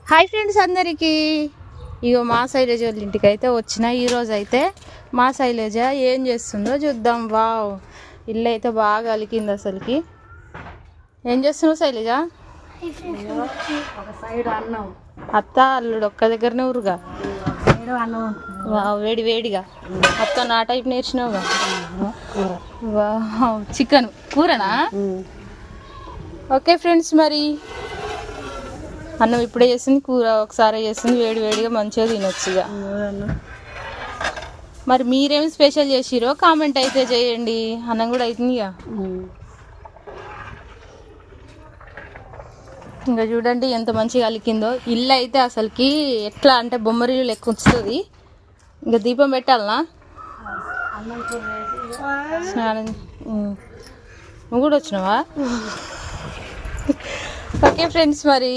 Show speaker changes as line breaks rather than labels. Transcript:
Hi friends అందరికీ, ఇగో మా శైలజ వాళ్ళ ఇంటికి అయితే వచ్చిన. ఈరోజు అయితే మా శైలజ ఏం చేస్తుందో చూద్దాం. వావ్, ఇల్లు అయితే బాగా అలికింది అసలుకి. ఏం చేస్తున్నావు శైలజ? అత్త అల్లుడు ఒక్క దగ్గరనే ఊరుగా. వేడి వేడిగా మొత్తం నా టైప్ నేర్చినావుగా. వావ్, చికెన్ కూరనా? ఓకే ఫ్రెండ్స్, మరి అన్నం ఇప్పుడే చేసింది, కూర ఒకసారి చేసింది. వేడి వేడిగా మంచిగా తినొచ్చుగా. మరి మీరేం స్పెషల్ చేసిరో కామెంట్ అయితే చేయండి. అన్నం కూడా అవుతుంది ఇక. ఇంకా చూడండి ఎంత మంచిగా అలికిందో. ఇల్లు అయితే అసలుకి ఎట్లా అంటే బొమ్మరిల్లు లెక్క వస్తుంది. ఇంకా దీపం పెట్టాలనా? స్నానం నువ్వు కూడా వచ్చినావా? ఓకే ఫ్రెండ్స్, మరి